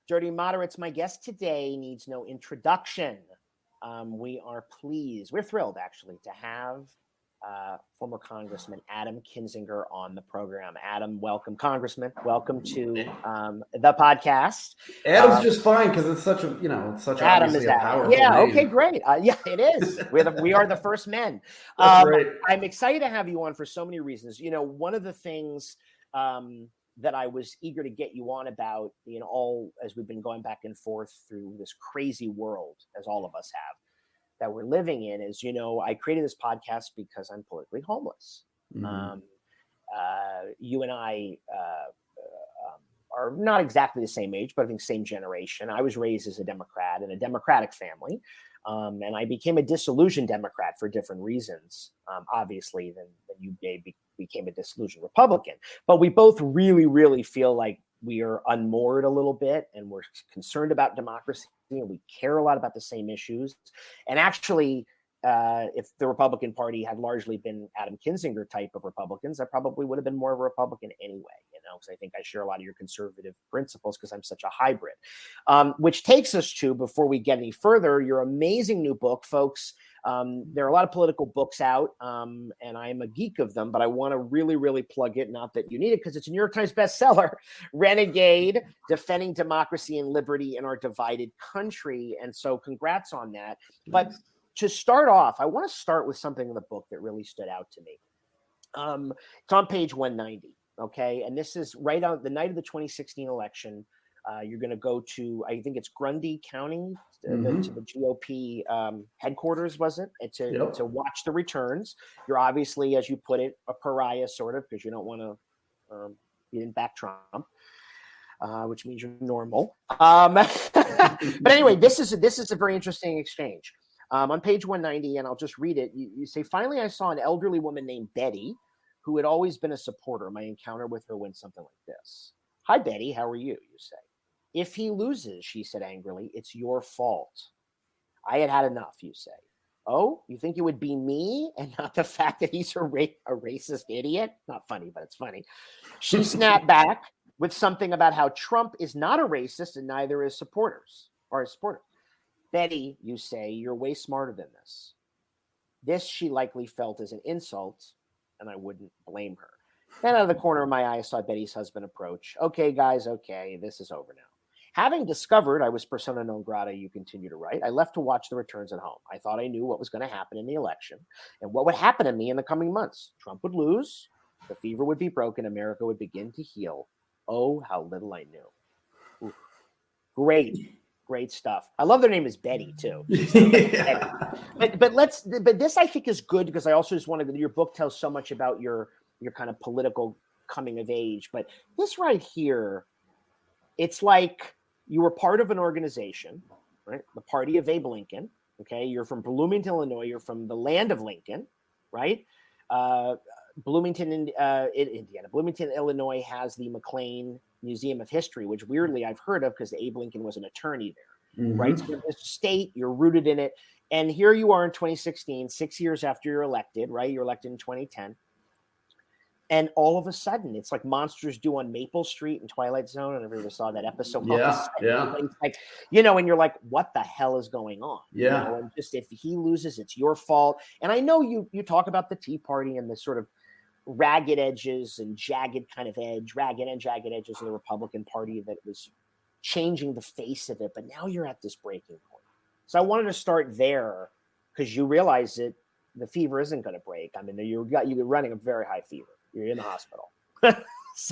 Dirty Moderates, my guest today needs no introduction. We're thrilled actually to have former Congressman Adam Kinzinger on the program. Adam, welcome, Congressman. Welcome to the podcast. Adam's just fine because it's such a Adam is a powerful yeah. name. Okay, great. Yeah, it is. We are the first men. That's right. I'm excited to have you on for so many reasons. One of the things that I was eager to get you on about, all as we've been going back and forth through this crazy world, as all of us have, that we're living in, is, I created this podcast because I'm politically homeless. Mm-hmm. You and I are not exactly the same age, but I think same generation. I was raised as a Democrat in a Democratic family, and I became a disillusioned Democrat for different reasons, obviously, than you became a disillusioned Republican. But we both really, really feel like we are unmoored a little bit, and we're concerned about democracy, and we care a lot about the same issues. And actually, if the Republican Party had largely been Adam Kinzinger type of Republicans, I probably would have been more of a Republican anyway, because I think I share a lot of your conservative principles because I'm such a hybrid. Which takes us to, before we get any further, your amazing new book, folks. There are a lot of political books out, and I'm a geek of them, but I want to really, really plug it. Not that you need it, because it's a New York Times bestseller, Renegade, Defending Democracy and Liberty in Our Divided Country. And so congrats on that. But to start off, I want to start with something in the book that really stood out to me. It's on page 190. Okay. And this is right on the night of the 2016 election. You're going to go to, I think it's Grundy County, to the GOP headquarters, was it? To watch the returns. You're obviously, as you put it, a pariah, sort of, because you don't want to, you didn't back Trump, which means you're normal. But anyway, this is a very interesting exchange. On page 190, and I'll just read it. You say, finally, I saw an elderly woman named Betty, who had always been a supporter. My encounter with her went something like this. Hi, Betty. How are you? You say. If he loses, she said angrily, it's your fault. I had had enough, you say. Oh, you think it would be me and not the fact that he's a racist idiot? Not funny, but it's funny. She snapped back with something about how Trump is not a racist and neither is supporters. Betty, you say, you're way smarter than this. This she likely felt as an insult, and I wouldn't blame her. Then out of the corner of my eye, I saw Betty's husband approach. Okay, guys, okay, this is over now. Having discovered I was persona non grata, you continue to write, I left to watch the returns at home. I thought I knew what was going to happen in the election and what would happen to me in the coming months. Trump would lose, the fever would be broken, America would begin to heal. Oh, how little I knew. Ooh. Great stuff. I love their name is Betty too. Yeah. But this I think is good because I also just wanted your book tells so much about your kind of political coming of age. But this right here, it's like you were part of an organization, right? The party of Abe Lincoln. Okay. You're from Bloomington, Illinois. You're from the land of Lincoln, right? Bloomington, Indiana. Bloomington, Illinois has the McLean Museum of History, which weirdly I've heard of because Abe Lincoln was an attorney there, right? So in this state, you're rooted in it. And here you are in 2016, 6 years after you're elected, right? You're elected in 2010. And all of a sudden, it's like monsters do on Maple Street in Twilight Zone. And everybody saw that episode. Yeah. It's like, and you're like, what the hell is going on? Yeah. And just if he loses, it's your fault. And I know you talk about the Tea Party and the sort of ragged edges and ragged and jagged edges of the Republican Party that was changing the face of it. But now you're at this breaking point. So I wanted to start there because you realize that the fever isn't going to break. I mean, you're running a very high fever. You're in the hospital.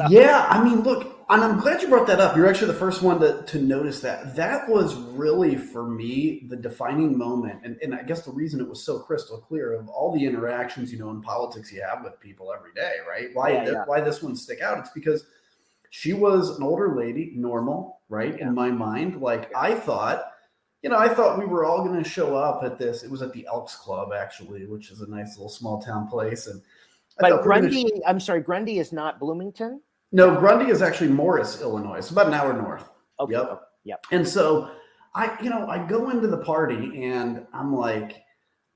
Yeah, I mean, look, and I'm glad you brought that up. You're actually the first one to notice that. That was really, for me, the defining moment. And I guess the reason it was so crystal clear of all the interactions, in politics you have with people every day, right? Why this one stick out? It's because she was an older lady, normal, right? Yeah. In my mind, I thought we were all going to show up at this. It was at the Elks Club, actually, which is a nice little small town place. But Grundy, I'm sorry, Grundy is not Bloomington? No, Grundy is actually Morris, Illinois. It's about an hour north. Okay. Yep. And so I go into the party and I'm like,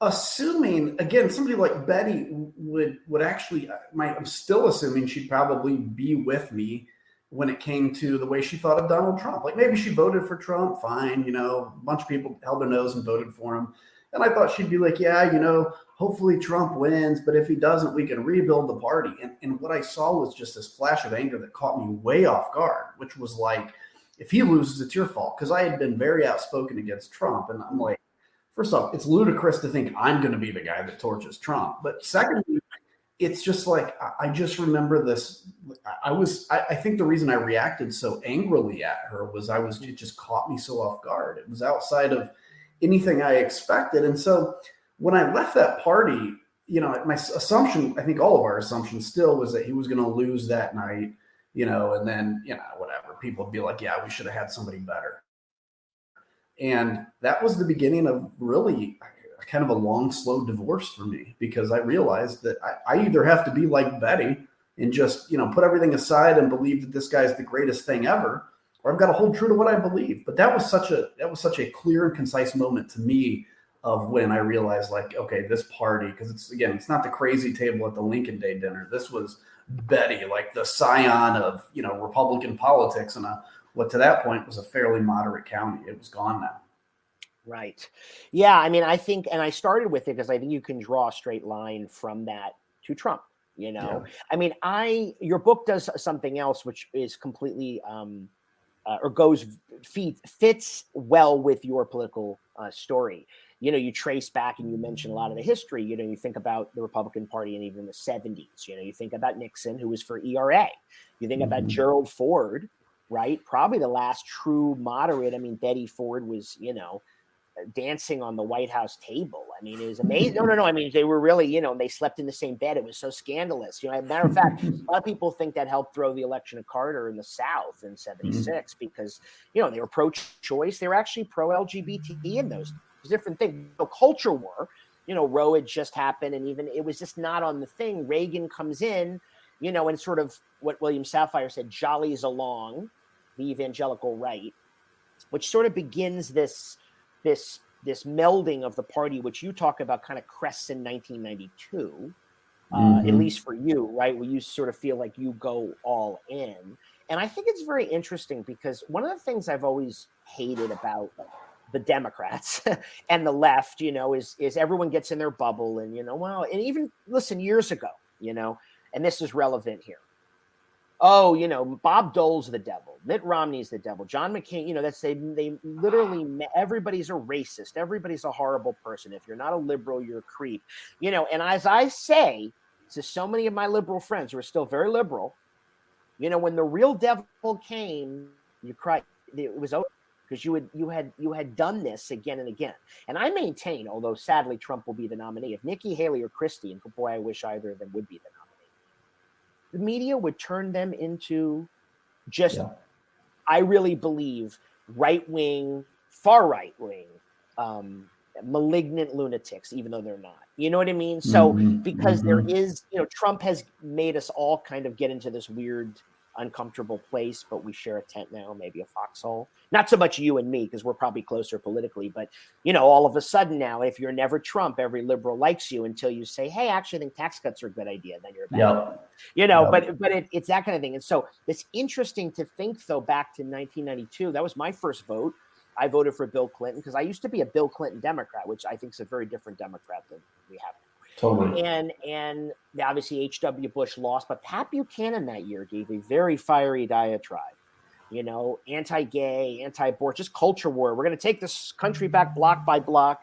assuming, again, somebody like Betty would actually, I'm still assuming she'd probably be with me when it came to the way she thought of Donald Trump. Like maybe she voted for Trump, fine, a bunch of people held their nose and voted for him. And I thought she'd be like, yeah, hopefully Trump wins, but if he doesn't, we can rebuild the party. And what I saw was just this flash of anger that caught me way off guard, which was like, if he loses, it's your fault. Because I had been very outspoken against Trump. And I'm like, first off, it's ludicrous to think I'm going to be the guy that torches Trump. But secondly, it's just like, I just remember this. I think the reason I reacted so angrily at her was it just caught me so off guard. It was outside of anything I expected. And so when I left that party, my assumption, I think all of our assumptions still was that he was going to lose that night, and then, whatever, people would be like, yeah, we should have had somebody better. And that was the beginning of really kind of a long, slow divorce for me, because I realized that I either have to be like Betty and just, put everything aside and believe that this guy's the greatest thing ever, or I've got to hold true to what I believe. But that was such a clear and concise moment to me of when I realized, like, okay, this party, because it's not the crazy table at the Lincoln Day dinner. This was Betty, like the scion of, Republican politics, and what to that point was a fairly moderate county. It was gone now. Right. Yeah. I mean, I think, and I started with it because I think you can draw a straight line from that to Trump, Yeah. I mean, your book does something else, which is completely, fits well with your political story. You trace back and you mention a lot of the history. You think about the Republican Party and even the 70s. You think about Nixon, who was for ERA. You think about Gerald Ford, right? Probably the last true moderate. I mean, Betty Ford was, dancing on the White House table. I mean, it was amazing. No. I mean, they were really, they slept in the same bed. It was so scandalous. As a matter of fact, a lot of people think that helped throw the election of Carter in the South in 76 because, they were pro-choice. They were actually pro-LGBT in those different things. The culture war, Roe had just happened, and even it was just not on the thing. Reagan comes in, and sort of what William Sapphire said, jollies along the evangelical right, which sort of begins this melding of the party, which you talk about kind of crests in 1992, at least for you, right? Where you sort of feel like you go all in. And I think it's very interesting because one of the things I've always hated about the Democrats and the left, is everyone gets in their bubble and, and even listen, years ago, and this is relevant here. Oh, Bob Dole's the devil. Mitt Romney's the devil. John McCain, they literally, everybody's a racist. Everybody's a horrible person. If you're not a liberal, you're a creep. And as I say to so many of my liberal friends who are still very liberal, when the real devil came, you cried. It was over because you had done this again and again. And I maintain, although sadly Trump will be the nominee, if Nikki Haley or Christie, and boy, I wish either of them would be the nominee, the media would turn them into just, I really believe, right-wing, far right-wing, malignant lunatics, even though they're not. You know what I mean? So because there is, Trump has made us all kind of get into this weird, uncomfortable place, but we share a tent now, maybe a foxhole. Not so much you and me, because we're probably closer politically, but, all of a sudden now, if you're never Trump, every liberal likes you until you say, hey, actually, I think tax cuts are a good idea. Then you're bad. But it's that kind of thing. And so it's interesting to think, though, back to 1992. That was my first vote. I voted for Bill Clinton because I used to be a Bill Clinton Democrat, which I think is a very different Democrat than we have now. Totally. And obviously H.W. Bush lost, but Pat Buchanan that year gave a very fiery diatribe, anti-gay, anti-abortion, just culture war. We're going to take this country back block by block.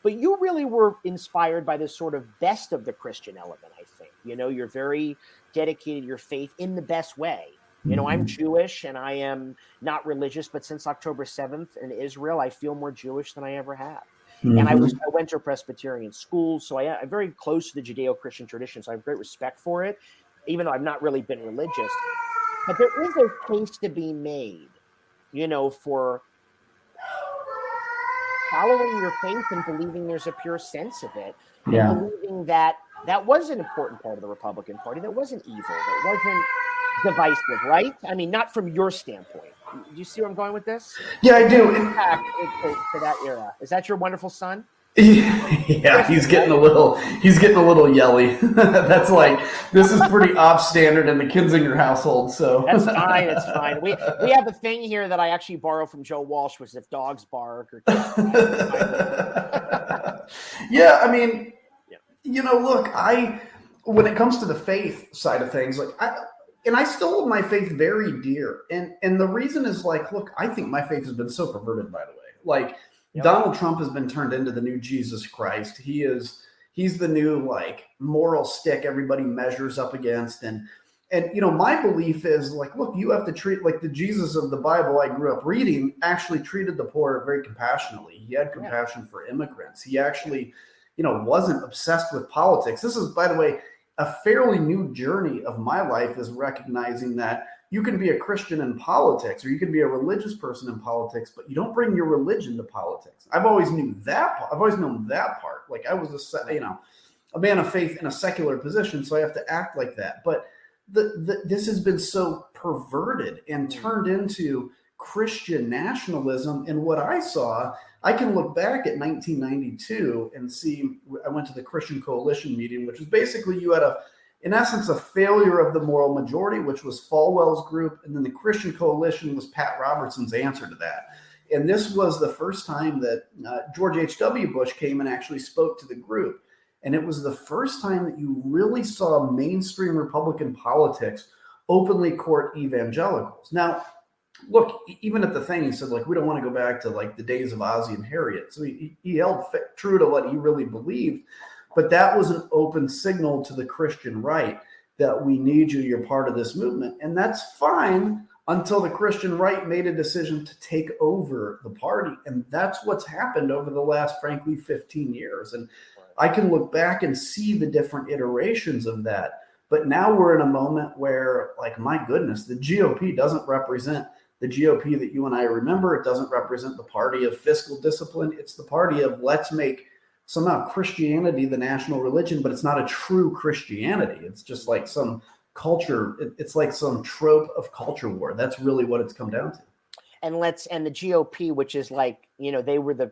But you really were inspired by this sort of best of the Christian element, I think. You're very dedicated to your faith in the best way. I'm Jewish and I am not religious, but since October 7th in Israel, I feel more Jewish than I ever have. And I went to a Presbyterian school, so I'm very close to the Judeo-Christian tradition, so I have great respect for it, even though I've not really been religious. But there is a case to be made, for following your faith and believing there's a pure sense of it, and believing that was an important part of the Republican Party, that wasn't evil, that wasn't divisive, right? I mean, not from your standpoint. Do you see where I'm going with this? Yeah, I do. Back to that era. Is that your wonderful son? Yeah, he's getting a little yelly. That's like, this is pretty off standard in the Kinzinger household. So that's fine. It's fine. We have a thing here that I actually borrow from Joe Walsh, was if dogs bark or yeah, I mean, look, when it comes to the faith side of things, like I still hold my faith very dear. And the reason is, like, look, I think my faith has been so perverted, by the way. Like, Donald Trump has been turned into the new Jesus Christ. He's the new, like, moral stick everybody measures up against. And my belief is, like, look, you have to treat, like, the Jesus of the Bible I grew up reading actually treated the poor very compassionately. He had compassion for immigrants. He actually, wasn't obsessed with politics. This is, by the way, a fairly new journey of my life, is recognizing that you can be a Christian in politics, or you can be a religious person in politics, but you don't bring your religion to politics. I've always known that part. Like, I was a man of faith in a secular position, so I have to act like that. But this has been so perverted and turned into Christian nationalism. And what I saw, I can look back at 1992 and see, I went to the Christian Coalition meeting, which was basically, you had in essence, a failure of the moral majority, which was Falwell's group. And then the Christian Coalition was Pat Robertson's answer to that. And this was the first time that George H.W. Bush came and actually spoke to the group. And it was the first time that you really saw mainstream Republican politics openly court evangelicals. Now, look, even at the thing, he said, like, we don't want to go back to, like, the days of Ozzie and Harriet. So he held true to what he really believed. But that was an open signal to the Christian right that we need you, you're part of this movement. And that's fine until the Christian right made a decision to take over the party. And that's what's happened over the last, frankly, 15 years. And I can look back and see the different iterations of that. But now we're in a moment where, like, my goodness, the GOP doesn't represent the GOP that you and I remember. It doesn't represent the party of fiscal discipline. It's the party of, let's make somehow Christianity the national religion, but it's not a true Christianity. It's just like some culture. It's like some trope of culture war. That's really what it's come down to. And the GOP, which is like, they were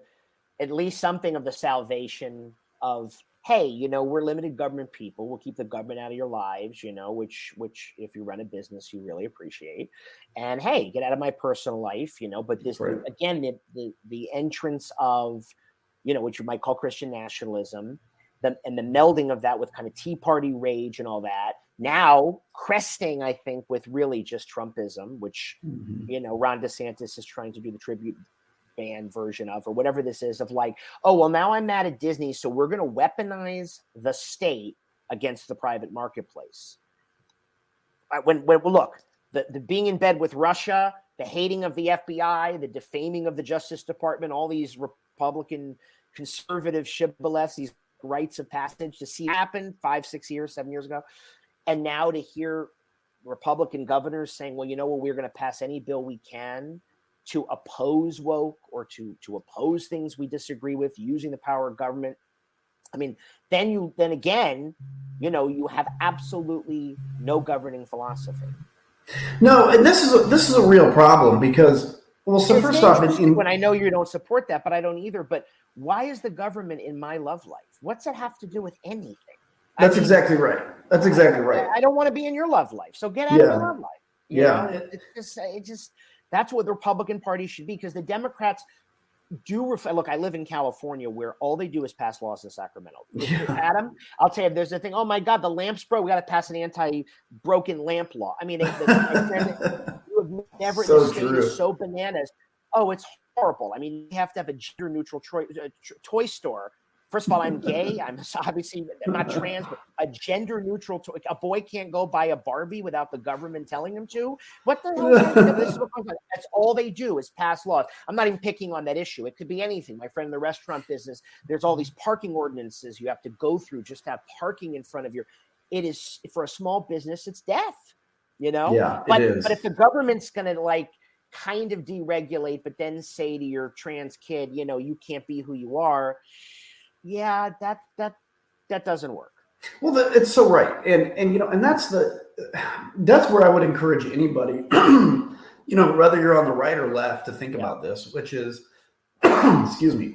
at least something of the salvation of, hey, we're limited government people. We'll keep the government out of your lives, which if you run a business, you really appreciate. And hey, get out of my personal life, but this, right. Again, the entrance of, what you might call Christian nationalism, and the melding of that with kind of Tea Party rage and all that, now cresting, I think, with really just Trumpism, which, Ron DeSantis is trying to do the tribute band version of, or whatever this is, of like, oh, well, now I'm mad at Disney, so we're going to weaponize the state against the private marketplace. When look, the being in bed with Russia, the hating of the FBI, the defaming of the Justice Department, all these Republican conservative shibboleths, these rites of passage to see happen 5, 6 years, 7 years ago. And now to hear Republican governors saying, well, we're going to pass any bill we can to oppose woke or to oppose things we disagree with using the power of government. I mean, then again, you have absolutely no governing philosophy. No, and this is a real problem because, well, so first off, when I know you don't support that, but I don't either. But why is the government in my love life? What's it have to do with anything? That's exactly right. That's exactly right. I don't want to be in your love life, so get out of my love life. It just that's what the Republican Party should be, because the Democrats do look. I live in California, where all they do is pass laws in Sacramento. Adam, I'll tell you, there's a thing. Oh my God, the lamps broke. We got to pass an anti-broken lamp law. I mean, you have never. So the state is so bananas. Oh, it's horrible. I mean, you have to have a gender-neutral toy store. First of all, I'm gay. I'm obviously not trans, but a gender-neutral toy. A boy can't go buy a Barbie without the government telling him to. What the hell? That's all they do is pass laws. I'm not even picking on that issue. It could be anything. My friend in the restaurant business, there's all these parking ordinances you have to go through just to have parking in front of your. It is, for a small business, it's death. Yeah, but, it is. But if the government's going to kind of deregulate, but then say to your trans kid, you can't be who you are. Yeah, that doesn't work. Well, it's so right, and that's where I would encourage anybody, whether you're on the right or left, to think about this, which is, excuse me,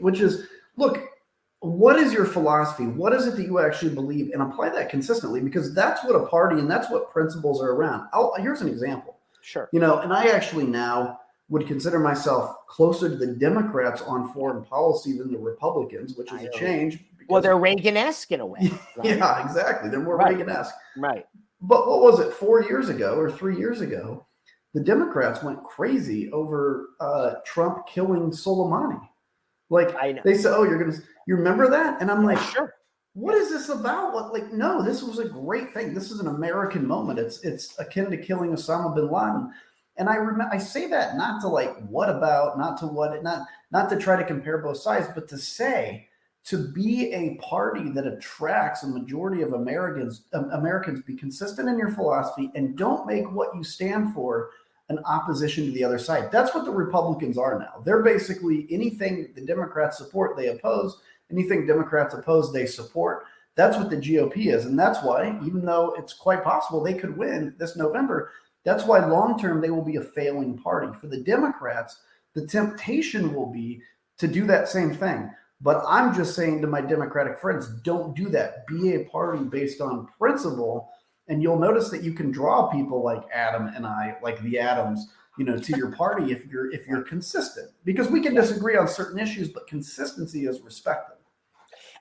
look, what is your philosophy? What is it that you actually believe, and apply that consistently, because that's what a party and that's what principles are around. Here's an example. Sure. And I actually now would consider myself closer to the Democrats on foreign policy than the Republicans, which is a change. Well, they're Reagan-esque in a way. Right? Yeah, exactly. They're more Reagan-esque. Right. But what was it, 4 years ago or 3 years ago? The Democrats went crazy over Trump killing Soleimani. Like, they said, "Oh, you remember that?" And I'm like, "Sure. What is this about? No, this was a great thing. This is an American moment. It's akin to killing Osama bin Laden." And I say that not to not to try to compare both sides, but to say, to be a party that attracts a majority of Americans, be consistent in your philosophy and don't make what you stand for an opposition to the other side. That's what the Republicans are now. They're basically anything the Democrats support, they oppose. Anything Democrats oppose, they support. That's what the GOP is. And that's why, even though it's quite possible they could win this November, that's why long-term they will be a failing party. For the Democrats, the temptation will be to do that same thing. But I'm just saying to my Democratic friends, don't do that. Be a party based on principle. And you'll notice that you can draw people like Adam and I, like the Adams, to your party if you're consistent. Because we can disagree on certain issues, but consistency is respected.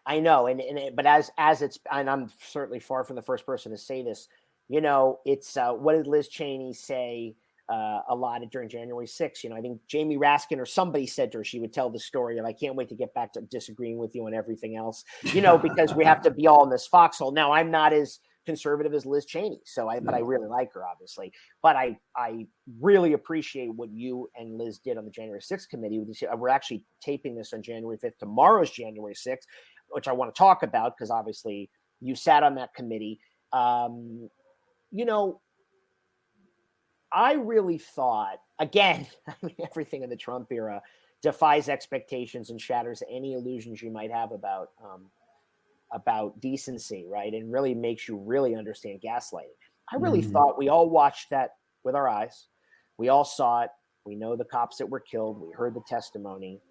I know, but as it's, and I'm certainly far from the first person to say this. It's what did Liz Cheney say a lot during January 6th? I think Jamie Raskin or somebody said to her, she would tell the story of, "I can't wait to get back to disagreeing with you on everything else," because we have to be all in this foxhole. Now, I'm not as conservative as Liz Cheney, but I really like her, obviously. But I really appreciate what you and Liz did on the January 6th committee. We're actually taping this on January 5th. Tomorrow's January 6th, which I want to talk about because obviously you sat on that committee. I really thought, again, everything in the Trump era defies expectations and shatters any illusions you might have about decency, right? And really makes you really understand gaslighting. I really thought we all watched that with our eyes. We all saw it. We know the cops that were killed. We heard the testimony.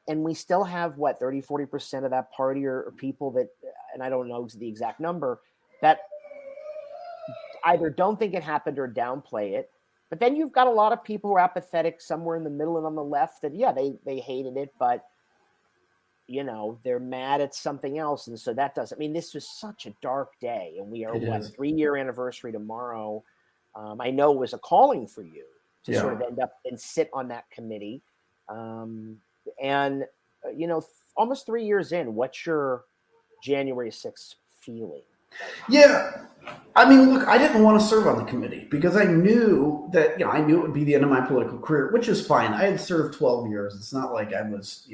And we still have, 30, 40% of that party or people that, and I don't know the exact number, that either don't think it happened or downplay it. But then you've got a lot of people who are apathetic somewhere in the middle and on the left that, they hated it, but they're mad at something else. And so that this was such a dark day. And we are 3-year anniversary tomorrow. I know it was a calling for you to sort of end up and sit on that committee. Almost 3 years in, what's your January 6th feeling? Yeah. Look, I didn't want to serve on the committee because I knew that, I knew it would be the end of my political career, which is fine. I had served 12 years. It's not like I was,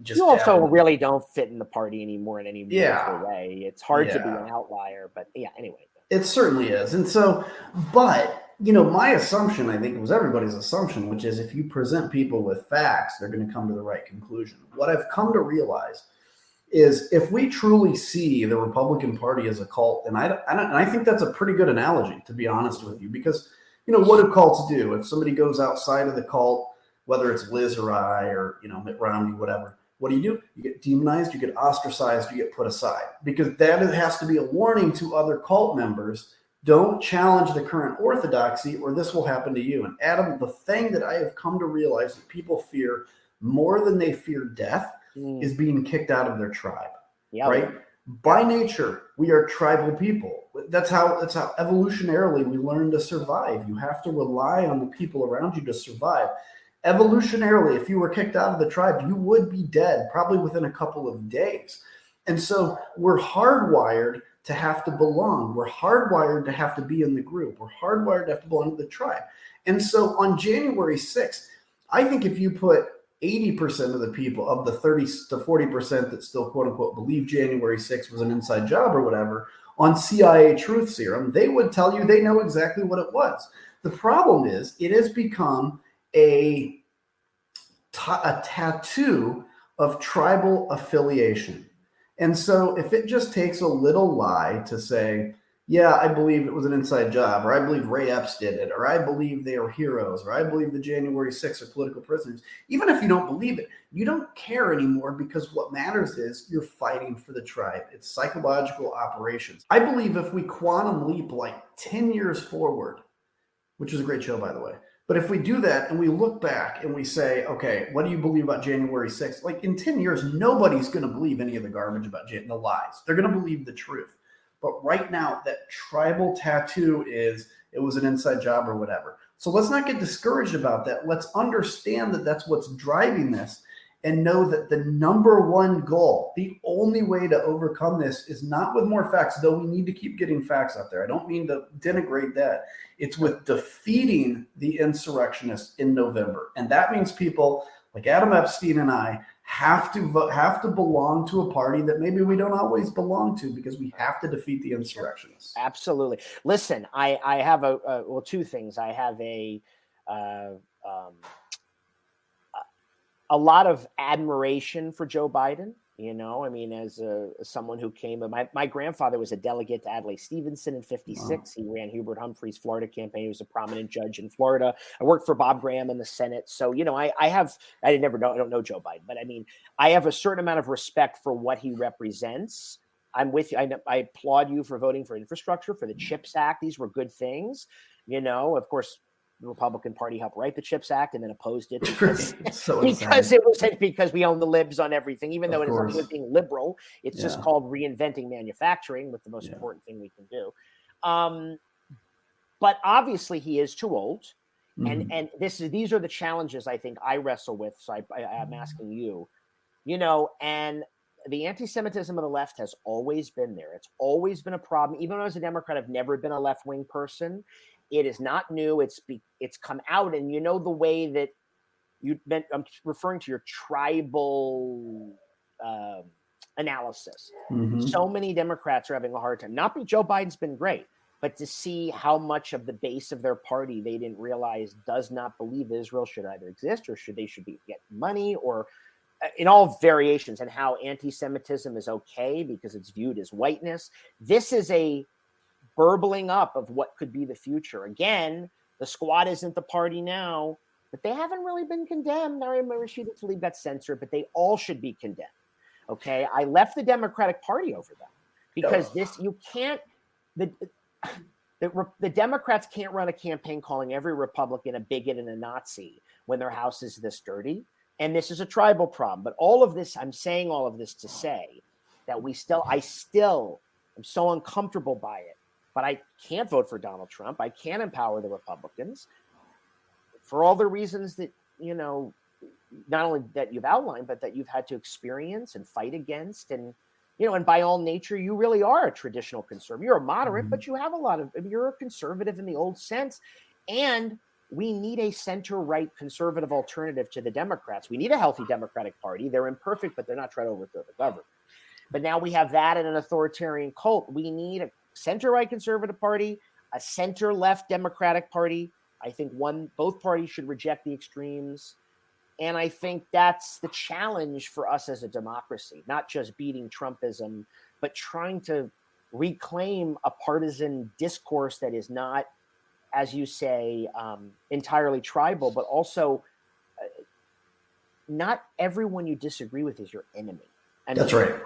just. You also really don't fit in the party anymore in any meaningful way. It's hard to be an outlier, but anyway. It certainly is. And so, but, my assumption, I think it was everybody's assumption, which is if you present people with facts, they're going to come to the right conclusion. What I've come to realize is if we truly see the Republican Party as a cult, and I think that's a pretty good analogy, to be honest with you, because, what do cults do? If somebody goes outside of the cult, whether it's Liz or I or, Mitt Romney, whatever, what do? You get demonized, you get ostracized, you get put aside, because that has to be a warning to other cult members. Don't challenge the current orthodoxy or this will happen to you. And Adam, the thing that I have come to realize that people fear more than they fear death is being kicked out of their tribe, right? By nature, we are tribal people. That's how evolutionarily we learn to survive. You have to rely on the people around you to survive. Evolutionarily, if you were kicked out of the tribe, you would be dead probably within a couple of days. And so we're hardwired to have to belong. We're hardwired to have to be in the group. We're hardwired to have to belong to the tribe. And so on January 6th, I think if you put 80% of the people, of the 30 to 40% that still, quote unquote, believe January 6th was an inside job or whatever, on CIA truth serum, they would tell you they know exactly what it was. The problem is it has become a tattoo of tribal affiliation. And so if it just takes a little lie to say, yeah, I believe it was an inside job, or I believe Ray Epps did it, or I believe they are heroes, or I believe the January 6th are political prisoners. Even if you don't believe it, you don't care anymore, because what matters is you're fighting for the tribe. It's psychological operations. I believe if we quantum leap like 10 years forward, which is a great show, by the way, but if we do that and we look back and we say, okay, what do you believe about January 6th? Like in 10 years, nobody's going to believe any of the garbage about the lies. They're going to believe the truth. But right now, that tribal tattoo is it was an inside job or whatever. So let's not get discouraged about that. Let's understand that that's what's driving this, and know that the number one goal, the only way to overcome this, is not with more facts, though we need to keep getting facts out there. I don't mean to denigrate that. It's with defeating the insurrectionists in November. And that means people like Adam Epstein and I have to belong to a party that maybe we don't always belong to, because we have to defeat the insurrectionists. Absolutely. Listen, I have two things. I have a lot of admiration for Joe Biden. You know, I mean, as someone who came, my grandfather was a delegate to Adlai Stevenson in '56. Wow. He ran Hubert Humphrey's Florida campaign. He was a prominent judge in Florida. I worked for Bob Graham in the Senate. So, you know, I don't know Joe Biden, but I mean, I have a certain amount of respect for what he represents. I'm with you. I applaud you for voting for infrastructure, for the CHIPS Act. These were good things. You know, of course, the Republican Party helped write the CHIPS Act and then opposed it because we own the libs on everything, even though it isn't good being liberal. It's just called reinventing manufacturing, with the most important thing we can do. But obviously he is too old. Mm-hmm. And these are the challenges I think I wrestle with. So I'm asking you, you know, and the anti-Semitism of the left has always been there. It's always been a problem. Even when I was a Democrat, I've never been a left-wing person. It is not new. It's come out, and you know the way that I'm referring to your tribal analysis. Mm-hmm. So many Democrats are having a hard time. Not because Joe Biden's been great, but to see how much of the base of their party they didn't realize does not believe Israel should either exist or should get money, or in all variations, and how anti-Semitism is okay because it's viewed as whiteness. This is a burbling up of what could be the future. Again, the squad isn't the party now, but they haven't really been condemned. I remember Rashida Tlaib got censored, but they all should be condemned. Okay, I left the Democratic Party over them because the Democrats can't run a campaign calling every Republican a bigot and a Nazi when their house is this dirty. And this is a tribal problem. But I'm saying all of this to say that I'm so uncomfortable by it. But I can't vote for Donald Trump. I can't empower the Republicans for all the reasons that, you know, not only that you've outlined, but that you've had to experience and fight against. And, you know, and by all nature, you really are a traditional conservative. You're a moderate, but you're a conservative in the old sense. And we need a center-right conservative alternative to the Democrats. We need a healthy Democratic Party. They're imperfect, but they're not trying to overthrow the government. But now we have that and an authoritarian cult. We need a center-right conservative party, a center-left Democratic Party. I think both parties should reject the extremes. And I think that's the challenge for us as a democracy, not just beating Trumpism, but trying to reclaim a partisan discourse that is not, as you say, entirely tribal, but also not everyone you disagree with is your enemy. That's right.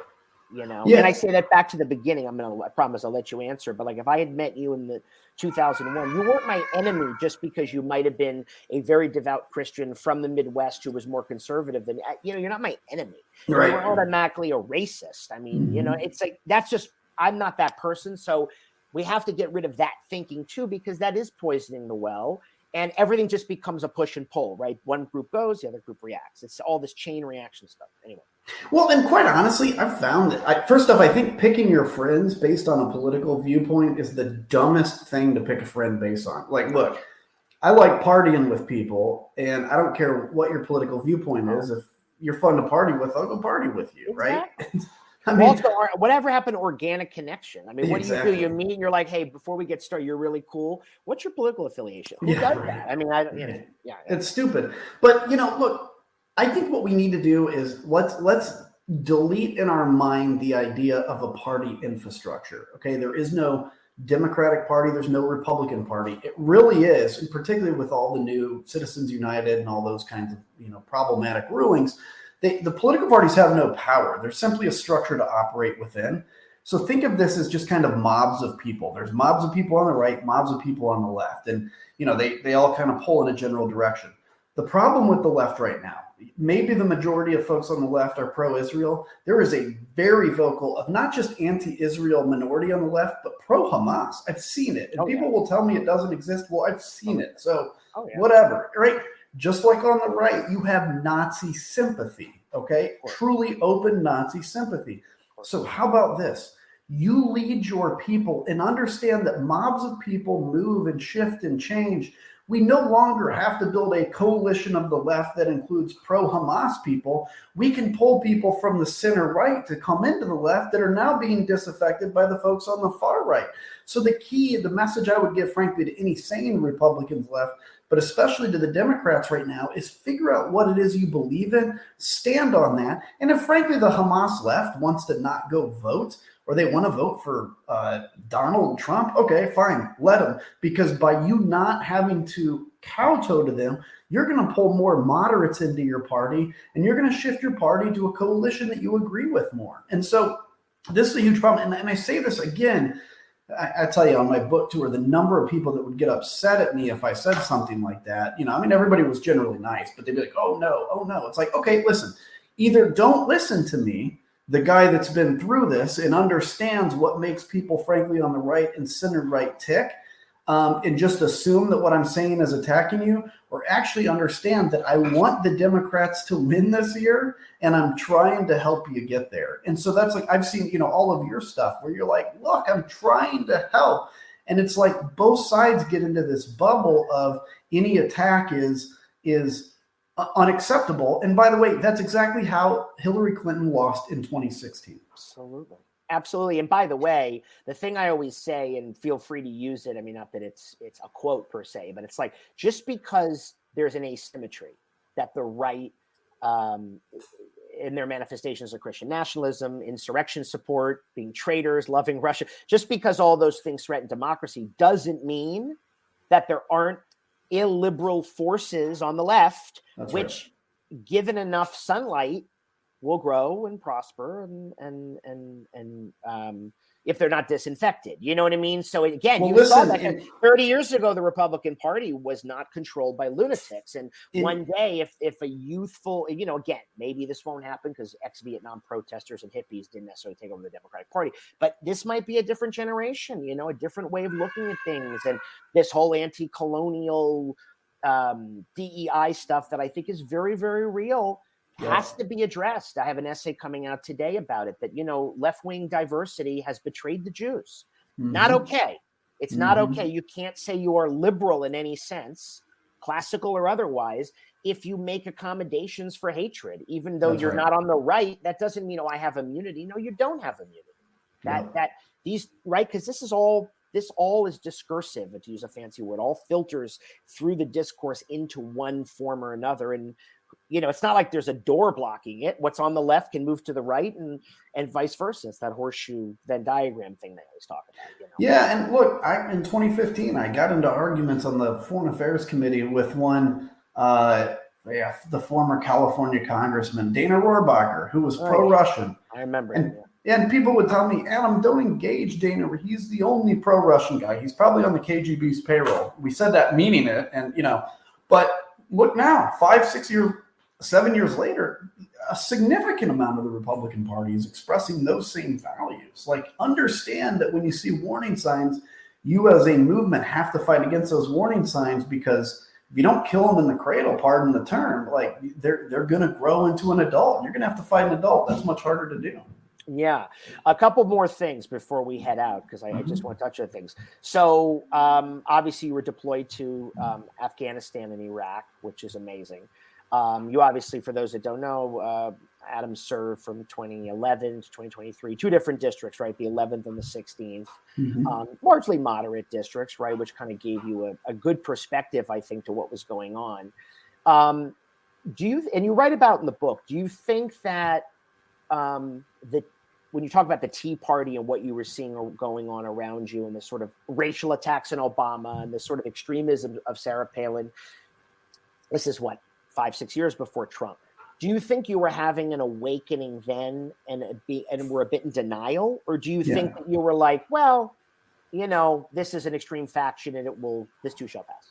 You know, and I say that back to the beginning. I promise I'll let you answer. But like, if I had met you in the 2001, you weren't my enemy just because you might have been a very devout Christian from the Midwest who was more conservative than, you know, you're not my enemy. Right. You were automatically a racist. I mean, you know, it's like, I'm not that person. So we have to get rid of that thinking too, because that is poisoning the well. And everything just becomes a push and pull, right? One group goes, the other group reacts. It's all this chain reaction stuff. Anyway. Well, and quite honestly, I've found that, first off, I think picking your friends based on a political viewpoint is the dumbest thing to pick a friend based on. Like, look, I like partying with people, and I don't care what your political viewpoint is. If you're fun to party with, I'll go party with you, exactly. Right? I mean, also, whatever happened to organic connection? I mean, what do? You meet and you're like, hey, before we get started, you're really cool. What's your political affiliation? Who does that? I mean, It's stupid. But, you know, look, I think what we need to do is let's delete in our mind the idea of a party infrastructure. Okay, there is no Democratic Party, there's no Republican Party. It really is, and particularly with all the new Citizens United and all those kinds of problematic rulings, the political parties have no power. They're simply a structure to operate within. So think of this as just kind of mobs of people. There's mobs of people on the right, mobs of people on the left, and they all kind of pull in a general direction. The problem with the left right now, maybe the majority of folks on the left are pro-Israel. There is a very vocal of not just anti-Israel minority on the left, but pro-Hamas. I've seen it. And people will tell me it doesn't exist. Well, I've seen it. So whatever, right? Just like on the right, you have Nazi sympathy, okay? Truly open Nazi sympathy. So how about this? You lead your people and understand that mobs of people move and shift and change. We no longer have to build a coalition of the left that includes pro-Hamas people. We can pull people from the center right to come into the left that are now being disaffected by the folks on the far right. So the message I would give, frankly, to any sane Republicans left, but especially to the Democrats right now, is figure out what it is you believe in, stand on that. And if, frankly, the Hamas left wants to not go vote, or they want to vote for Donald Trump, okay, fine, let them. Because by you not having to kowtow to them, you're going to pull more moderates into your party, and you're going to shift your party to a coalition that you agree with more. And so this is a huge problem. And I say this again, I tell you, on my book tour, the number of people that would get upset at me if I said something like that, everybody was generally nice, but they'd be like, oh no. It's like, okay, listen, either don't listen to me, the guy that's been through this and understands what makes people, frankly, on the right and center right tick, and just assume that what I'm saying is attacking you, or actually understand that I want the Democrats to win this year and I'm trying to help you get there. And so that's like, I've seen, all of your stuff where you're like, look, I'm trying to help. And it's like both sides get into this bubble of any attack is unacceptable. And by the way, that's exactly how Hillary Clinton lost in 2016. Absolutely. And by the way, the thing I always say, and feel free to use it, not that it's a quote per se, but it's like, just because there's an asymmetry that the right, in their manifestations of Christian nationalism, insurrection support, being traitors, loving Russia, just because all those things threaten democracy doesn't mean that there aren't illiberal forces on the left, which, given enough sunlight, will grow and prosper, and if they're not disinfected, you know what I mean? So again, saw that 30 years ago, the Republican Party was not controlled by lunatics. And one day, if a youthful, again, maybe this won't happen because ex-Vietnam protesters and hippies didn't necessarily take over the Democratic Party, but this might be a different generation, a different way of looking at things. And this whole anti-colonial DEI stuff that I think is very, very real has to be addressed. I have an essay coming out today about it, that, left-wing diversity has betrayed the Jews. Not okay. It's not okay. You can't say you are liberal in any sense, classical or otherwise, if you make accommodations for hatred. Even though you're not on the right, that doesn't mean, I have immunity. No, you don't have immunity. Because this all is discursive, to use a fancy word, all filters through the discourse into one form or another. And it's not like there's a door blocking it. What's on the left can move to the right, and vice versa. It's that horseshoe Venn diagram thing they always talk about. Yeah, and look, in 2015, I got into arguments on the Foreign Affairs Committee with one, the former California Congressman, Dana Rohrabacher, who was pro-Russian. I remember. And people would tell me, Adam, don't engage Dana. He's the only pro-Russian guy. He's probably on the KGB's payroll. We said that meaning it, but look now, 5, 6 years, 7 years later, a significant amount of the Republican Party is expressing those same values. Like, understand that when you see warning signs, you as a movement have to fight against those warning signs, because if you don't kill them in the cradle, pardon the term, like they're going to grow into an adult. You're going to have to fight an adult. That's much harder to do. Yeah. A couple more things before we head out, because I just want to touch on things. So obviously you were deployed to Afghanistan and Iraq, which is amazing. You obviously, for those that don't know, Adam served from 2011 to 2023, 2 different districts, right? The 11th and the 16th, largely moderate districts, right? Which kind of gave you a good perspective, I think, to what was going on. And you write about in the book, do you think that the when you talk about the Tea Party and what you were seeing going on around you and the sort of racial attacks on Obama and the sort of extremism of Sarah Palin, this is what, 5-6 years before Trump. Do you think you were having an awakening then and were a bit in denial? Or do you think that you were like, well, this is an extreme faction and this too shall pass?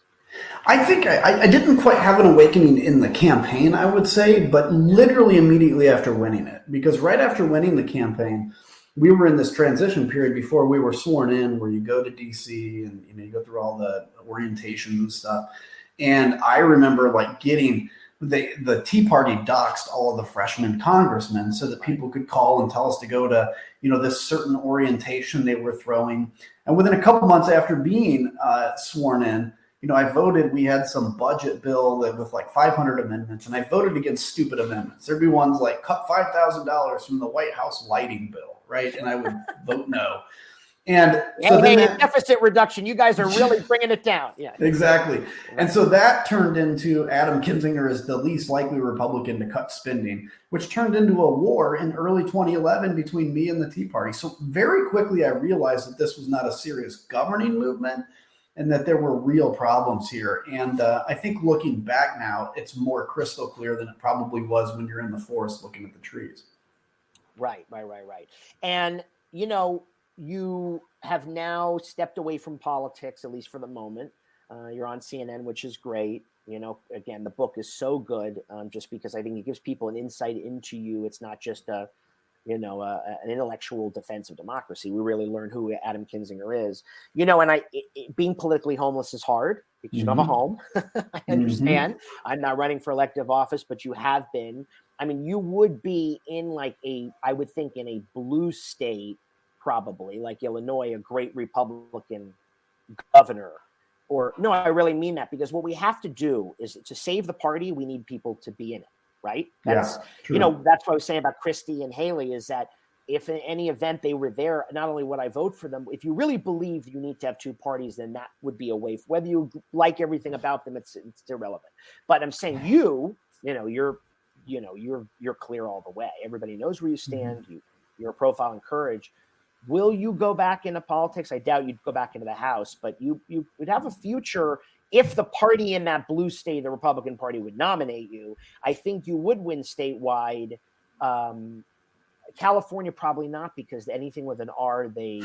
I think I didn't quite have an awakening in the campaign, I would say, but literally immediately after winning it. Because right after winning the campaign, we were in this transition period before we were sworn in, where you go to DC and you go through all the orientations and stuff. And I remember getting the Tea Party doxed all of the freshman congressmen so that people could call and tell us to go to, this certain orientation they were throwing. And within a couple months after being sworn in, I voted. We had some budget bill with 500 amendments, and I voted against stupid amendments. There'd be ones like cut $5,000 from the White House lighting bill, right? And I would vote no. And so deficit reduction. You guys are really bringing it down. Yeah, exactly. And so that turned into Adam Kinzinger as the least likely Republican to cut spending, which turned into a war in early 2011 between me and the Tea Party. So very quickly, I realized that this was not a serious governing movement and that there were real problems here. And I think looking back now, it's more crystal clear than it probably was when you're in the forest looking at the trees. Right. And, you have now stepped away from politics, at least for the moment. You're on CNN, which is great. Again, the book is so good just because I think it gives people an insight into you. It's not just an intellectual defense of democracy. We really learn who Adam Kinzinger is. And being politically homeless is hard because you don't have a home. I understand. I'm not running for elective office, but you have been. I mean, you would be in I would think in a blue state, probably like Illinois, a great Republican governor. Or no, I really mean that, because what we have to do is to save the party, we need people to be in it, right? That's that's what I was saying about Christie and Haley, is that if in any event they were there, not only would I vote for them, if you really believe you need to have two parties, then that would be a way. Whether you like everything about them, it's irrelevant. But I'm saying you're clear all the way. Everybody knows where you stand. You're a profile in courage. Will you go back into politics? I doubt you'd go back into the House, but you would have a future if the party in that blue state, the Republican Party, would nominate you. I think you would win statewide. California, probably not, because anything with an R, they'd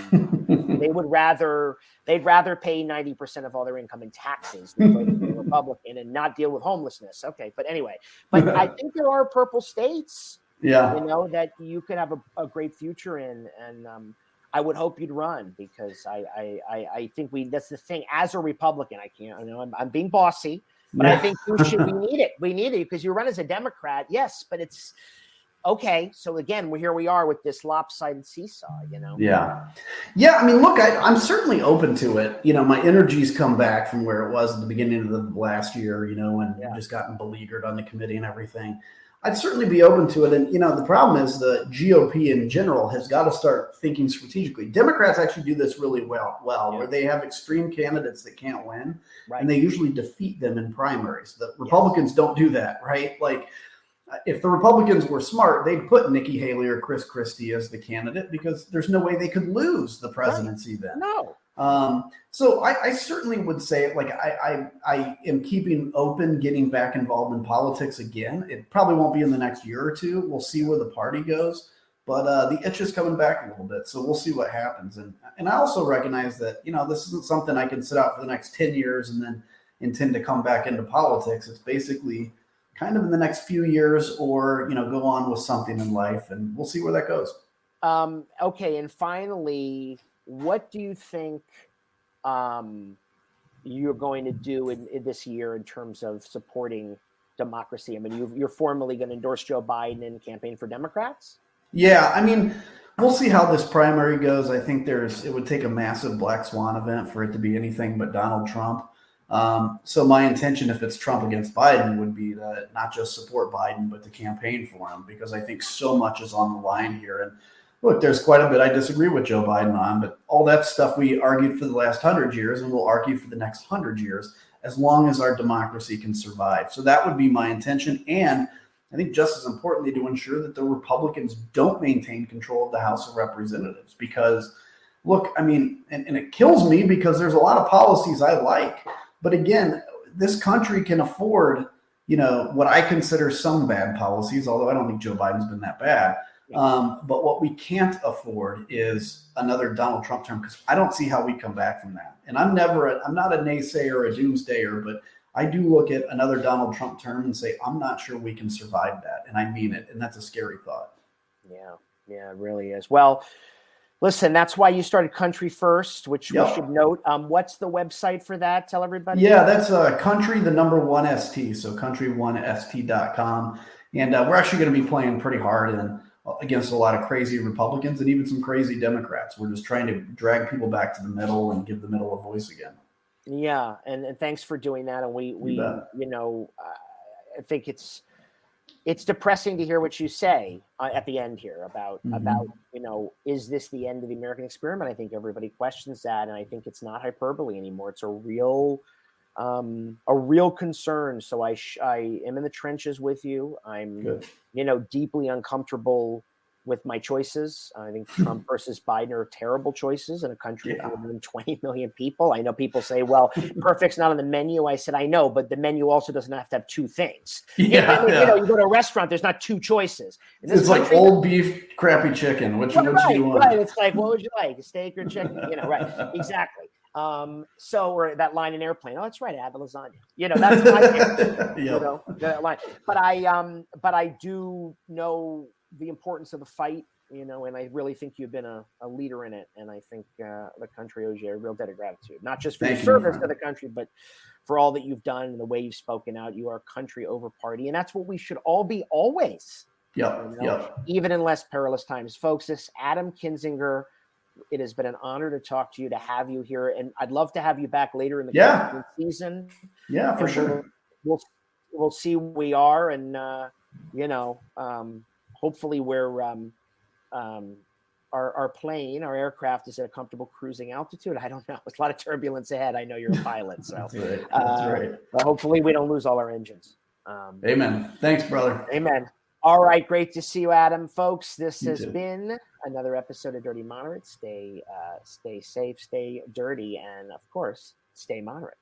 rather pay 90% of all their income in taxes than vote for the Republican and not deal with homelessness. Okay, but anyway, but I think there are purple states, that you could have a great future in, and I would hope you'd run, because I think that's the thing. As a Republican, I'm being bossy, but I think we need it. We need it because you run as a Democrat, yes, but it's okay. So again, here we are with this lopsided seesaw, Yeah. I mean, look, I'm certainly open to it. My energy's come back from where it was at the beginning of the last year, and just gotten beleaguered on the committee and everything. I'd certainly be open to it. And, the problem is the GOP in general has got to start thinking strategically. Democrats actually do this really well, where they have extreme candidates that can't win, and they usually defeat them in primaries. The Republicans don't do that, right? If the Republicans were smart, they'd put Nikki Haley or Chris Christie as the candidate, because there's no way they could lose the presidency then. No. So I certainly would say, I am keeping open getting back involved in politics again. It probably won't be in the next year or two. We'll see where the party goes, but the itch is coming back a little bit. So we'll see what happens. And I also recognize that, this isn't something I can sit out for the next 10 years and then intend to come back into politics. It's basically kind of in the next few years, or, go on with something in life, and we'll see where that goes. Okay. And finally, what do you think you're going to do in this year in terms of supporting democracy? I mean, you're formally going to endorse Joe Biden and campaign for Democrats? Yeah, I mean, we'll see how this primary goes. I think it would take a massive black swan event for it to be anything but Donald Trump. So my intention, if it's Trump against Biden, would be to not just support Biden, but to campaign for him, because I think so much is on the line here. And look, there's quite a bit I disagree with Joe Biden on, but all that stuff we argued for the last 100 years, and we'll argue for the next 100 years, as long as our democracy can survive. So that would be my intention. And I think just as importantly, to ensure that the Republicans don't maintain control of the House of Representatives. Because, look, I mean, and it kills me because there's a lot of policies I like. But again, this country can afford, what I consider some bad policies, although I don't think Joe Biden's been that bad. But what we can't afford is another Donald Trump term, because I don't see how we come back from that. And I'm not a naysayer or a doomsdayer, but I do look at another Donald Trump term and say, I'm not sure we can survive that. And I mean it. And that's a scary thought. Yeah, it really is. Well, listen, that's why you started Country First, which we should note. What's the website for that? Tell everybody. Yeah, that's country, the number 1ST. So country1st.com. And we're actually going to be playing pretty hard against a lot of crazy Republicans and even some crazy Democrats. We're just trying to drag people back to the middle and give the middle a voice again. Yeah, and thanks for doing that. And we I think it's depressing to hear what you say at the end here about is this the end of the American experiment? I think everybody questions that, and I think it's not hyperbole anymore. It's a real concern. So I am in the trenches with you. I'm deeply uncomfortable with my choices. I think Trump versus Biden are terrible choices in a country of more than 20 million people. I know people say, well, perfect's not on the menu. I said, I know, but the menu also doesn't have to have two things. You go to a restaurant, there's not two choices. It's like old beef, crappy chicken. Which one do you want? Right. It's like, what would you like? A steak or chicken? Right. Exactly. Or that line in Airplane. Oh, that's right. Add the lasagna. That's my favorite. That line. But I do know the importance of the fight, and I really think you've been a leader in it. And I think the country owes you a real debt of gratitude, not just for your service to the country, but for all that you've done and the way you've spoken out. You are country over party. And that's what we should all be always. Even in less perilous times. Folks, this Adam Kinzinger. It has been an honor to talk to you, to have you here. And I'd love to have you back later in the season. Yeah, for sure. We'll see where we are. And, hopefully we're our plane, our aircraft is at a comfortable cruising altitude. I don't know. There's a lot of turbulence ahead. I know you're a pilot. So That's right. But hopefully we don't lose all our engines. Amen. Thanks, brother. Amen. All right. Great to see you, Adam. Folks, this has been another episode of Dirty Moderate. Stay safe, stay dirty, and of course, stay moderate.